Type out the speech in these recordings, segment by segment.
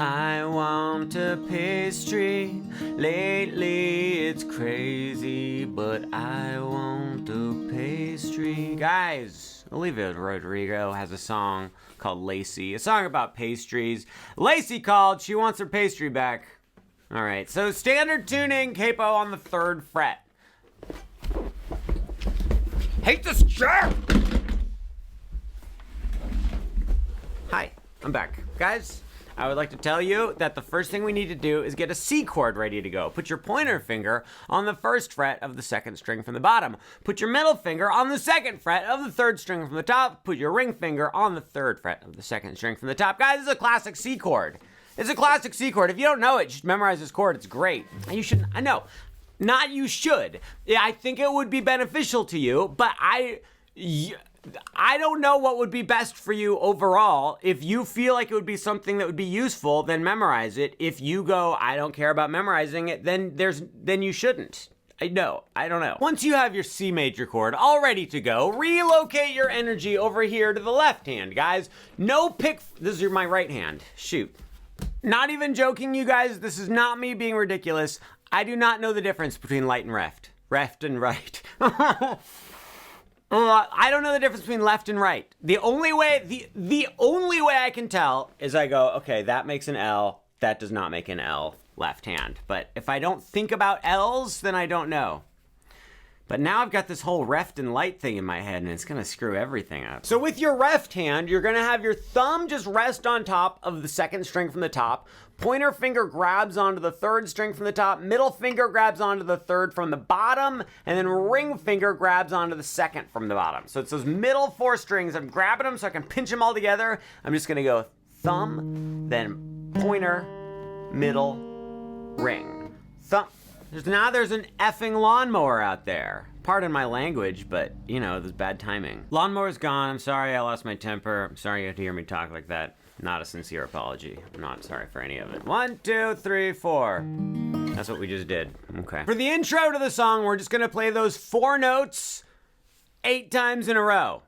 I want a pastry. Lately it's crazy, but I want a pastry. Guys, Olivia Rodrigo has a song called Lacy, a song about pastries. Lacy called, she wants her pastry back. All right, so standard tuning, capo on the 3rd fret. Hate this chair! Hi, I'm back. Guys, I would like to tell you that the first thing we need to do is get a C chord ready to go. Put your pointer finger on the 1st fret of the 2nd string from the bottom. Put your middle finger on the 2nd fret of the 3rd string from the top. Put your ring finger on the 3rd fret of the 2nd string from the top. Guys, this is a classic C chord. It's a classic C chord. If you don't know it, just memorize this chord. It's great. You should, I know, not you should. Yeah, I think it would be beneficial to you, but I don't know what would be best for you overall. If you feel like it would be something that would be useful, then memorize it. If you go, I don't care about memorizing it, then you shouldn't. I don't know. Once you have your C major chord all ready to go, relocate your energy over here to the left hand, guys. No pick, this is my right hand, shoot. Not even joking, you guys, this is not me being ridiculous. I do not know the difference between left and right. Left and right. I don't know the difference between left and right. The only way I can tell is I go, okay, that makes an L, that does not make an L, left hand. But if I don't think about L's, then I don't know. But now I've got this whole left and right thing in my head, and it's gonna screw everything up. So with your left hand, you're gonna have your thumb just rest on top of the 2nd string from the top. Pointer finger grabs onto the 3rd string from the top. Middle finger grabs onto the 3rd from the bottom. And then ring finger grabs onto the 2nd from the bottom. So it's those middle 4 strings. I'm grabbing them so I can pinch them all together. I'm just gonna go thumb, then pointer, middle, ring. Thumb. There's an effing lawnmower out there. Pardon my language, but, you know, there's bad timing. Lawnmower's gone. I'm sorry I lost my temper. I'm sorry you had to hear me talk like that. Not a sincere apology. I'm not sorry for any of it. 1, 2, 3, 4. That's what we just did. Okay. For the intro to the song, we're just gonna play those 4 notes 8 times in a row.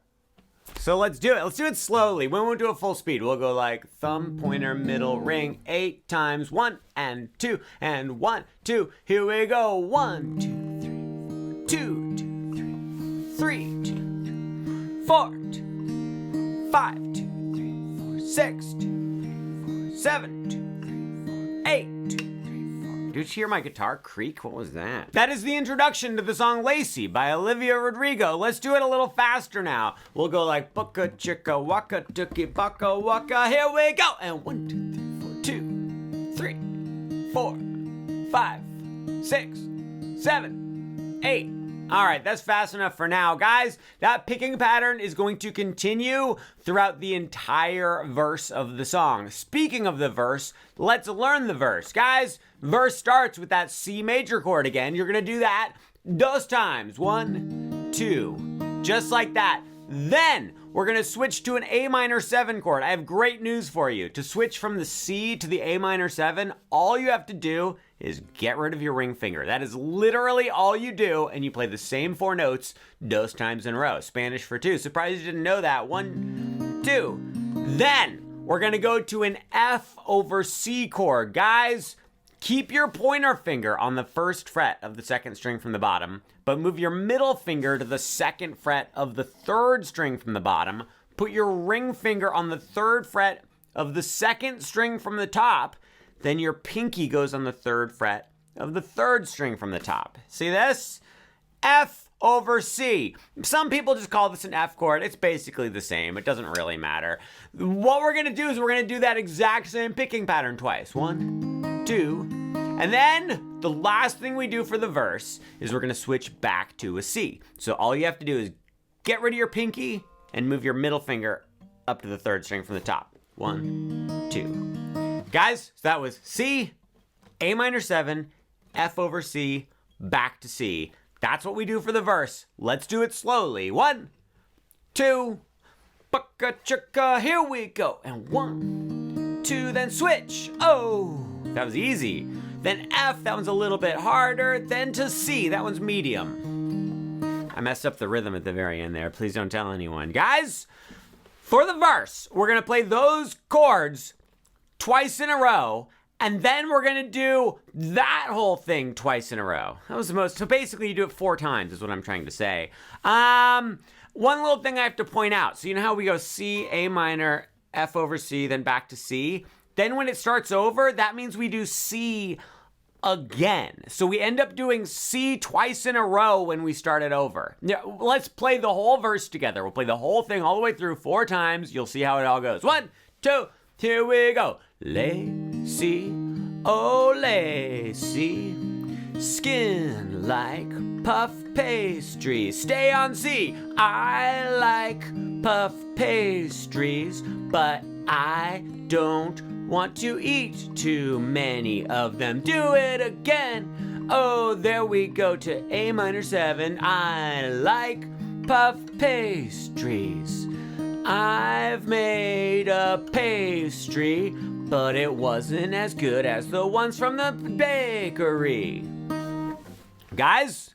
So let's do it. Let's do it slowly. We won't do it full speed. We'll go like thumb, pointer, middle, ring 8 times. 1 and 2 and 1, 2. Here we go. 1, 2, 3, 4. 2, 2, 3, 4, 2, 5, 2, 3, 4, 6, 2, 3, 4, 7, 2, 3, 4, 8, 2, 3, 4. Did you hear my guitar creak? What was that? That is the introduction to the song Lacy by Olivia Rodrigo. Let's do it a little faster now. We'll go like bucka chicka waka tookie baka waka. Here we go. And 1, 2, 3, 4, 2, 3, 4, 5, 6, 7, 8. All right, that's fast enough for now. Guys, that picking pattern is going to continue throughout the entire verse of the song. Speaking of the verse, let's learn the verse. Guys, verse starts with that C major chord again. You're gonna do that those times. 1, 2, just like that. Then we're gonna switch to an A minor 7 chord. I have great news for you. To switch from the C to the A minor 7, all you have to do is get rid of your ring finger. That is literally all you do, and you play the same 4 notes those times in a row. Spanish for 2. Surprised you didn't know that. 1, 2. Then we're gonna go to an F over C chord. Guys, keep your pointer finger on the 1st fret of the 2nd string from the bottom, but move your middle finger to the 2nd fret of the 3rd string from the bottom. Put your ring finger on the 3rd fret of the 2nd string from the top. Then your pinky goes on the 3rd fret of the 3rd string from the top. See this? F over C. Some people just call this an F chord. It's basically the same. It doesn't really matter. What we're gonna do is we're gonna do that exact same picking pattern twice. 1, 2, and then the last thing we do for the verse is we're gonna switch back to a C. So all you have to do is get rid of your pinky and move your middle finger up to the 3rd string from the top. 1, 2. Guys, so that was C, A minor 7, F over C, back to C. That's what we do for the verse. Let's do it slowly. 1, 2, bucka chicka, here we go. And 1, 2, then switch. Oh, that was easy. Then F, that one's a little bit harder. Then to C, that one's medium. I messed up the rhythm at the very end there. Please don't tell anyone. Guys, for the verse, we're gonna play those chords twice in a row, and then we're gonna do that whole thing twice in a row. That was the most, so basically you do it 4 times is what I'm trying to say. One little thing I have to point out. So you know how we go C, A minor, F over C, then back to C? Then when it starts over, that means we do C again. So we end up doing C twice in a row when we start it over. Yeah, let's play the whole verse together. We'll play the whole thing all the way through 4 times. You'll see how it all goes. 1, 2, here we go. Lacy, oh Lacy, skin like puff pastry. Stay on C. I like puff pastries, but I don't want to eat too many of them. Do it again. Oh, there we go to A minor 7. I like puff pastries. I've made a pastry, but it wasn't as good as the ones from the bakery. Guys,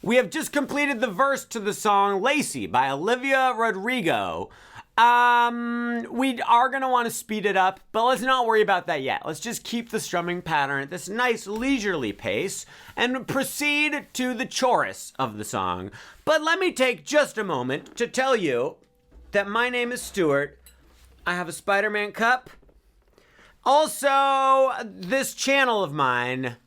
we have just completed the verse to the song Lacy by Olivia Rodrigo. We are going to want to speed it up, but let's not worry about that yet. Let's just keep the strumming pattern at this nice leisurely pace and proceed to the chorus of the song. But let me take just a moment to tell you that my name is Stuart. I have a Spider-Man cup. Also, this channel of mine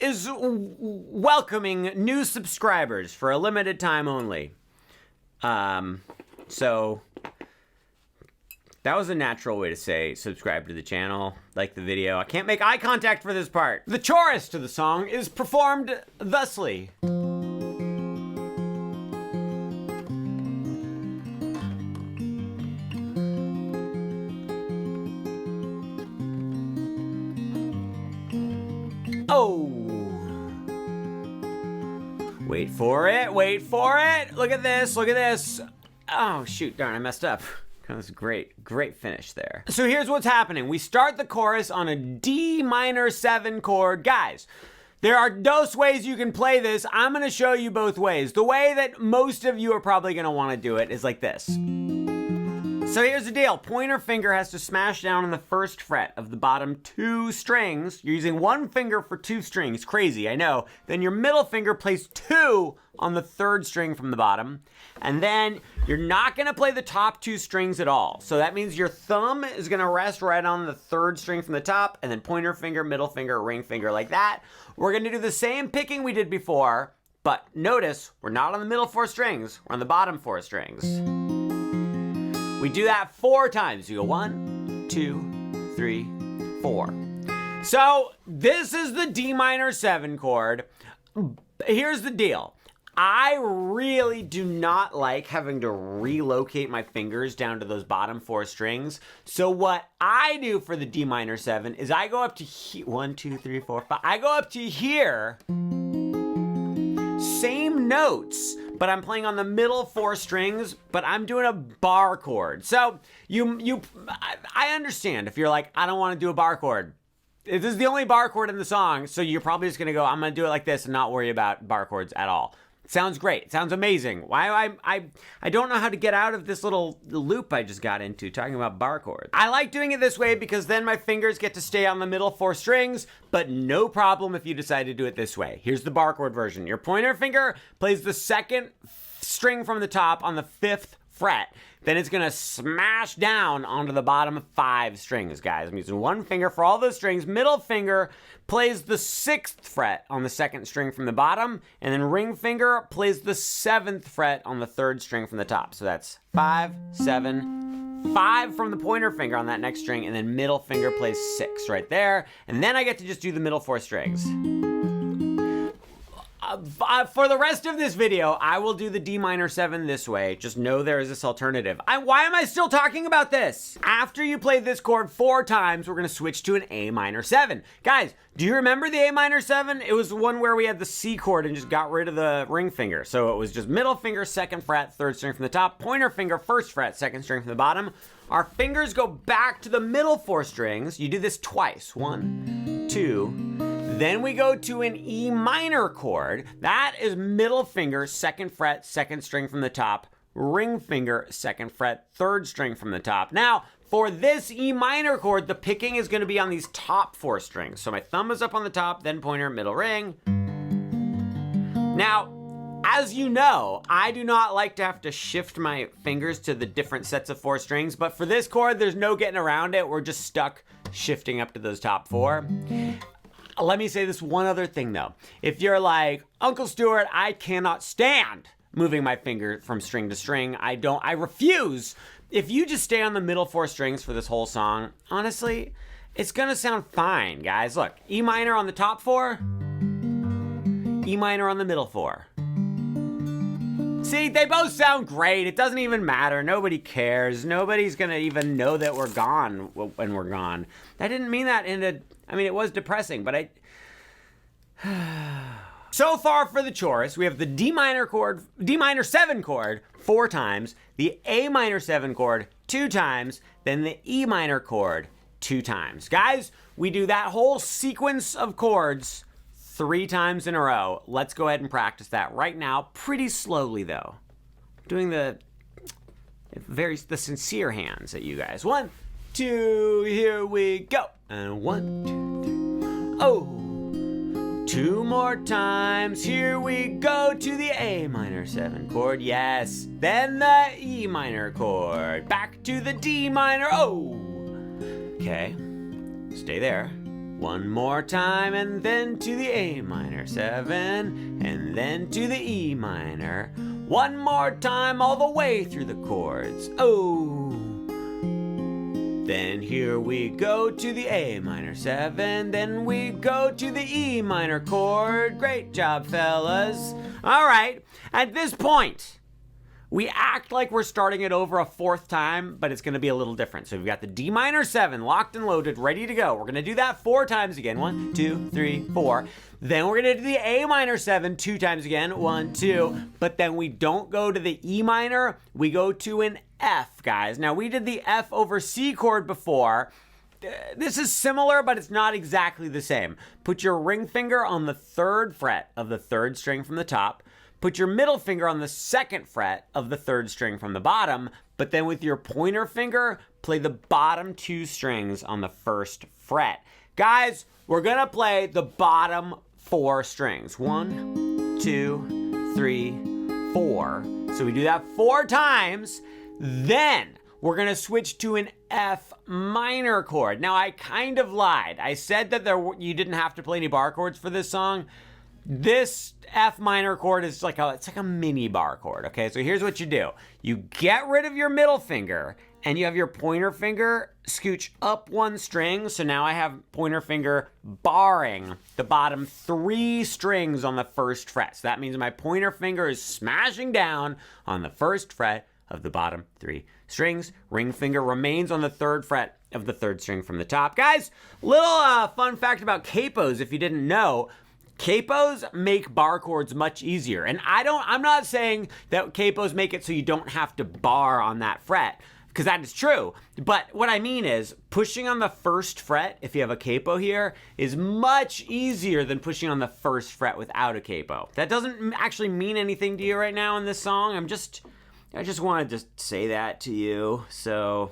is welcoming new subscribers for a limited time only. So that was a natural way to say subscribe to the channel, like the video. I can't make eye contact for this part. The chorus to the song is performed thusly. Oh. Wait for it, wait for it. Look at this, look at this. Oh, shoot, darn, I messed up. That was a great finish there. So here's what's happening. We start the chorus on a D minor 7 chord. Guys, there are those ways you can play this. I'm gonna show you both ways. The way that most of you are probably gonna wanna do it is like this. So here's the deal. Pointer finger has to smash down on the 1st fret of the bottom 2 strings. You're using 1 finger for 2 strings. Crazy, I know. Then your middle finger plays 2 on the 3rd string from the bottom. And then you're not gonna play the top 2 strings at all. So that means your thumb is gonna rest right on the 3rd string from the top, and then pointer finger, middle finger, ring finger, like that. We're gonna do the same picking we did before, but notice we're not on the middle 4 strings, we're on the bottom 4 strings. We do that 4 times. You go 1, 2, 3, 4. So this is the D minor 7 chord. Here's the deal. I really do not like having to relocate my fingers down to those bottom 4 strings. So what I do for the D minor 7 is I go up to 1, 2, 3, 4, 5. I go up to here. Same notes, but I'm playing on the middle 4 strings, but I'm doing a bar chord. So I understand if you're like, I don't want to do a bar chord. This is the only bar chord in the song, so you're probably just gonna go, I'm gonna do it like this and not worry about bar chords at all. Sounds great. Sounds amazing. Why I don't know how to get out of this little loop I just got into talking about bar chords. I like doing it this way because then my fingers get to stay on the middle 4 strings, but no problem if you decide to do it this way. Here's the bar chord version. Your pointer finger plays the 2nd string from the top on the 5th fret. Then it's gonna smash down onto the bottom 5 strings, guys. I'm using 1 finger for all those strings. Middle finger plays the 6th fret on the 2nd string from the bottom, and then ring finger plays the 7th fret on the 3rd string from the top. So that's 5, 7, 5 from the pointer finger on that next string, and then middle finger plays 6 right there. And then I get to just do the middle 4 strings. For the rest of this video, I will do the D minor 7 this way. Just know there is this alternative. Why am I still talking about this? After you play this chord 4 times, we're gonna switch to an A minor 7. Guys, do you remember the A minor 7? It was one where we had the C chord and just got rid of the ring finger. So it was just middle finger, 2nd fret, 3rd string from the top, pointer finger, 1st fret, 2nd string from the bottom. Our fingers go back to the middle 4 strings. You do this twice. 1, 2, then we go to an E minor chord. That is middle finger, 2nd fret, 2nd string from the top, ring finger, 2nd fret, 3rd string from the top. Now, for this E minor chord, the picking is going to be on these top 4 strings. So my thumb is up on the top, then pointer, middle ring. Now, as you know, I do not like to have to shift my fingers to the different sets of 4 strings, but for this chord, there's no getting around it. We're just stuck shifting up to those top 4. Let me say this one other thing though. If you're like, Uncle Stuart, I cannot stand moving my finger from string to string. I refuse. If you just stay on the middle 4 strings for this whole song, honestly, it's gonna sound fine, guys. Look, E minor on the top 4, E minor on the middle 4. See, they both sound great. It doesn't even matter. Nobody cares. Nobody's gonna even know that we're gone when we're gone. I didn't mean that it was depressing, but So far for the chorus, we have the D minor 7 chord 4 times, the A minor 7 chord 2 times, then the E minor chord 2 times. Guys, we do that whole sequence of chords 3 times in a row. Let's go ahead and practice that right now, pretty slowly though. Doing the sincere hands at you guys. 1, 2, here we go. And 1, 2, 3. Oh. 2 more times, here we go to the A minor 7 chord, yes. Then the E minor chord, back to the D minor, oh. Okay, stay there. 1 more time, and then to the A minor 7, and then to the E minor. 1 more time, all the way through the chords, oh. Then here we go to the A minor 7, then we go to the E minor chord. Great job, fellas. All right, at this point, we act like we're starting it over a 4th time, but it's gonna be a little different. So we've got the D minor 7 locked and loaded, ready to go. We're gonna do that 4 times again. 1, 2, 3, 4. Then we're gonna do the A minor 7 2 times again. 1, 2. But then we don't go to the E minor, we go to an F, guys. Now, we did the F over C chord before. This is similar, but it's not exactly the same. Put your ring finger on the 3rd fret of the 3rd string from the top. Put your middle finger on the 2nd fret of the 3rd string from the bottom. But then with your pointer finger, play the bottom 2 strings on the 1st fret. Guys, we're gonna play the bottom 4 strings. 1, 2, 3, 4. So we do that 4 times. Then we're gonna switch to an F minor chord. Now I kind of lied. I said that you didn't have to play any bar chords for this song. This F minor chord is like a mini bar chord, okay? So here's what you do. You get rid of your middle finger and you have your pointer finger scooch up 1 string. So now I have pointer finger barring the bottom 3 strings on the 1st fret. So that means my pointer finger is smashing down on the 1st fret of the bottom 3 strings. Ring finger remains on the 3rd fret of the 3rd string from the top. Guys, little fun fact about capos, if you didn't know, capos make bar chords much easier. And I'm not saying that capos make it so you don't have to bar on that fret, because that is true. But what I mean is pushing on the 1st fret, if you have a capo here, is much easier than pushing on the 1st fret without a capo. That doesn't actually mean anything to you right now in this song. I just wanted to say that to you, so,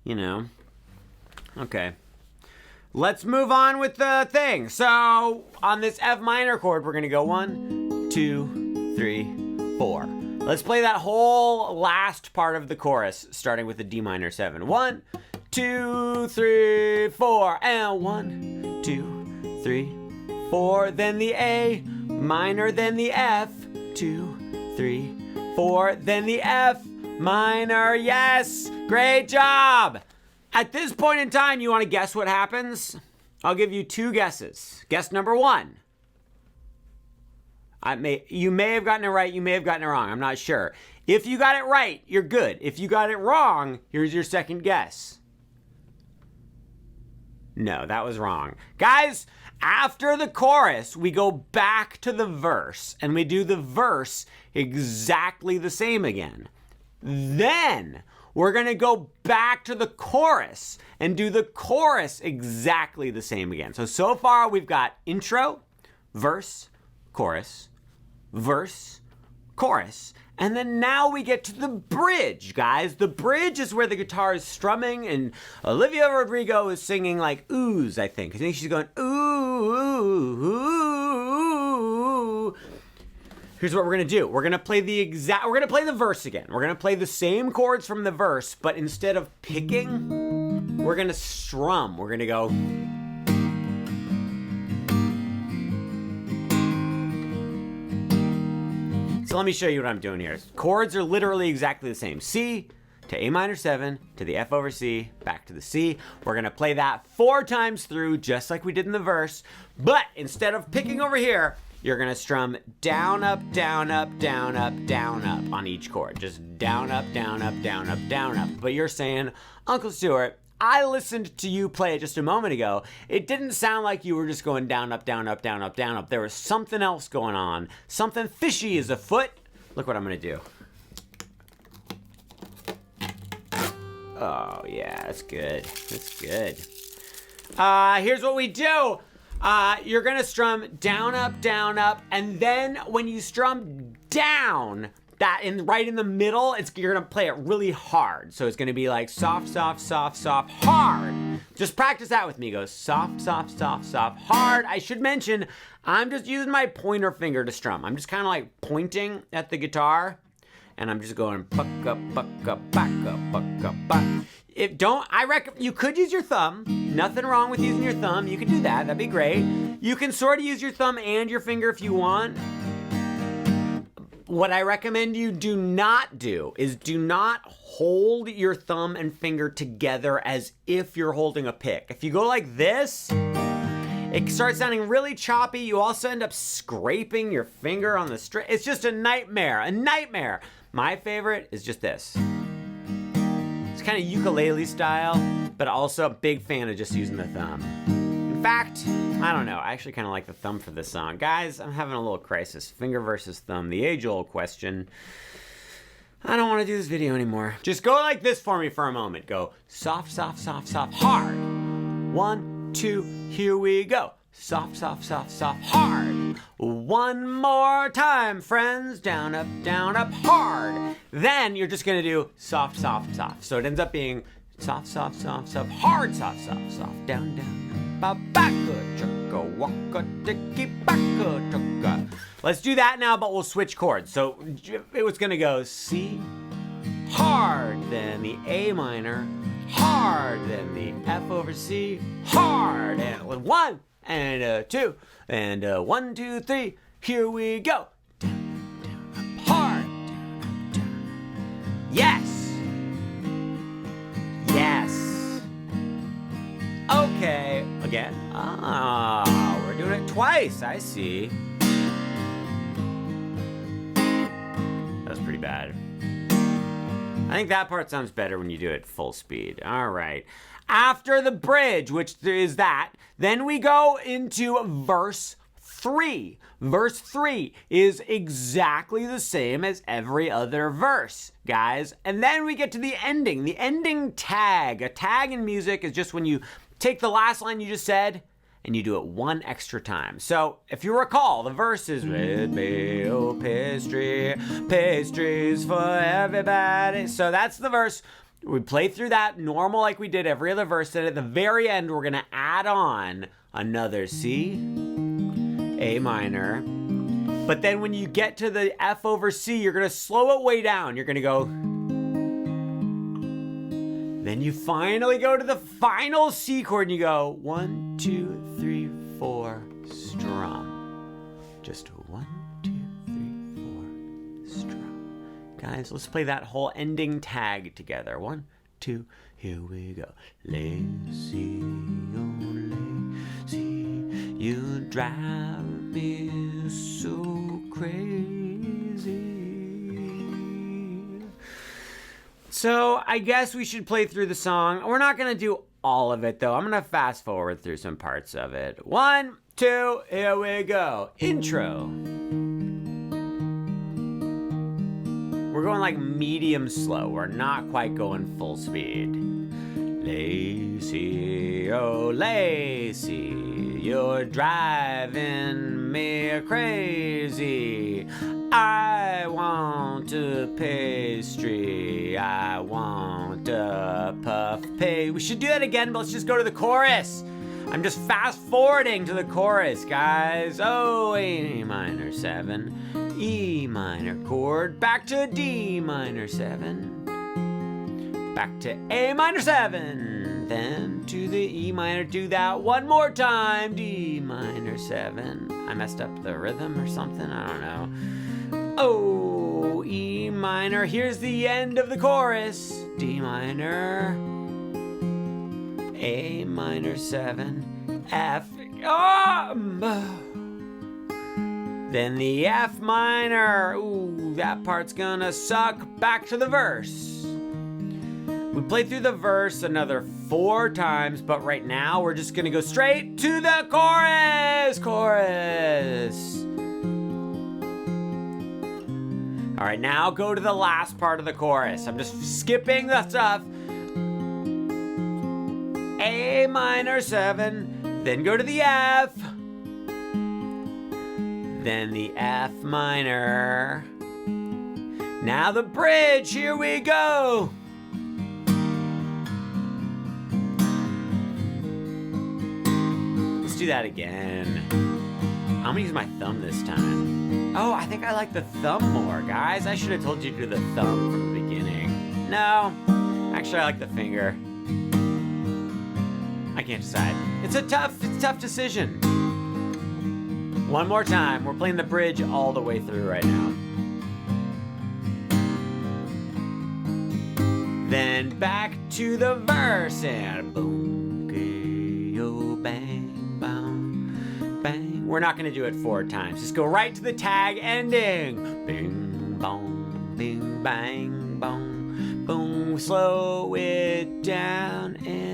you know. Okay. Let's move on with the thing. So, on this F minor chord, we're gonna go 1, 2, 3, 4. Let's play that whole last part of the chorus, starting with the D minor 7. 1, 2, 3, 4, and 1, 2, 3, 4. Then the A minor, then the F, 2, 3, 4, then the F minor. Yes, great job. At this point in time, you want to guess what happens? I'll give you 2 guesses. Guess number 1. You may have gotten it right, you may have gotten it wrong, I'm not sure. If you got it right, you're good. If you got it wrong, here's your second guess. No, that was wrong. Guys, after the chorus, we go back to the verse, and we do the verse exactly the same again. Then, we're gonna go back to the chorus and do the chorus exactly the same again. So far we've got intro, verse, chorus, And then now we get to the bridge, guys. The bridge is where the guitar is strumming, and Olivia Rodrigo is singing like oohs, I think. I think she's going ooh, ooh, ooh. Here's what we're gonna do. We're gonna play the verse again. We're gonna play the same chords from the verse, but instead of picking, we're gonna strum. We're gonna go. So let me show you what I'm doing here. Chords are literally exactly the same. C to A minor 7 to the F over C, back to the C. We're gonna play that 4 times through, just like we did in the verse. But instead of picking over here, you're gonna strum down, up, down, up, down, up, down, up on each chord. Just down, up, down, up, down, up, down, up. But you're saying, Uncle Stuart, I listened to you play it just a moment ago. It didn't sound like you were just going down, up, down, up, down, up, down, up. There was something else going on. Something fishy is afoot. Look what I'm gonna do. Oh yeah, that's good. That's good. Here's what we do. You're gonna strum down, up, and then when you strum down, right in the middle, you're gonna play it really hard. So it's gonna be like soft, soft, soft, soft, hard. Just practice that with me. Go soft, soft, soft, soft, hard. I should mention, I'm just using my pointer finger to strum. I'm just kind of like pointing at the guitar, and I'm just going buck up, back up, buck up, back. You could use your thumb. Nothing wrong with using your thumb. You could do that. That'd be great. You can sort of use your thumb and your finger if you want. What I recommend you do not do is do not hold your thumb and finger together as if you're holding a pick. If you go like this, it starts sounding really choppy. You also end up scraping your finger on the string. It's just a nightmare, a nightmare. My favorite is just this. It's kind of ukulele style, but also a big fan of just using the thumb. In fact, I don't know. I actually kind of like the thumb for this song. Guys, I'm having a little crisis. Finger versus thumb, the age-old question. I don't want to do this video anymore. Just go like this for me for a moment. Go soft, soft, soft, soft, hard. 1, 2, here we go. Soft, soft, soft, soft, hard. One more time, friends. Down, up, hard. Then you're just going to do soft, soft, soft. So it ends up being soft, soft, soft, soft, hard, soft, soft, soft. Down, down. Let's do that now, but we'll switch chords. So it was gonna go C, hard, then the A minor, hard, then the F over C, hard, and 1, and 2, and 1, 2, 3, here we go. Down, down, up, hard, down, up, down. Yes! Yes! Okay, again. We're doing it twice, I see. That's pretty bad. I think that part sounds better when you do it full speed. All right. After the bridge, which is that, then we go into verse 3. Verse 3 is exactly the same as every other verse, guys. And then we get to the ending. The ending tag. A tag in music is just when you take the last line you just said and you do it one extra time. So if you recall, the verse is red mayo pastry, pastries for everybody. So that's the verse. We play through that normal like we did every other verse. And at the very end, we're gonna add on another C, A minor. But then when you get to the F over C, you're gonna slow it way down. You're gonna go. Then you finally go to the final C chord and you go 1, 2, 3, 4, strum. Just 1, 2, 3, 4, strum. Guys, let's play that whole ending tag together. 1, 2, here we go. Lacy, oh Lacy, you drive me so crazy. So I guess we should play through the song. We're not going to do all of it, though. I'm going to fast forward through some parts of it. 1, 2, here we go. Intro. We're going like medium slow. We're not quite going full speed. Lacy, oh Lacy, you're driving me crazy. I want a pastry. I want a puff pastry. We should do that again, but let's just go to the chorus. I'm just fast forwarding to the chorus, guys. Oh, A minor 7, E minor chord, back to D minor 7, back to A minor 7, then to the E minor. Do that one more time. D minor 7. I messed up the rhythm or something. I don't know. Oh, E minor. Here's the end of the chorus. D minor, A minor 7, F. Then the F minor. Ooh, that part's gonna suck. Back to the verse. We played through the verse another 4 times, but right now we're just gonna go straight to the chorus. Chorus. All right, now go to the last part of the chorus. I'm just skipping the stuff. A minor 7, then go to the F, then the F minor. Now the bridge, here we go. Let's do that again. I'm gonna use my thumb this time. Oh, I think I like the thumb more, guys. I should have told you to do the thumb from the beginning. No, actually I like the finger. I can't decide. It's a tough decision. One more time. We're playing the bridge all the way through right now. Then back to the verse and boom, yo, bang, bang, bang. We're not gonna do it 4 times. Just go right to the tag ending. Bing, bong, bing, bang, bong, boom. Slow it down and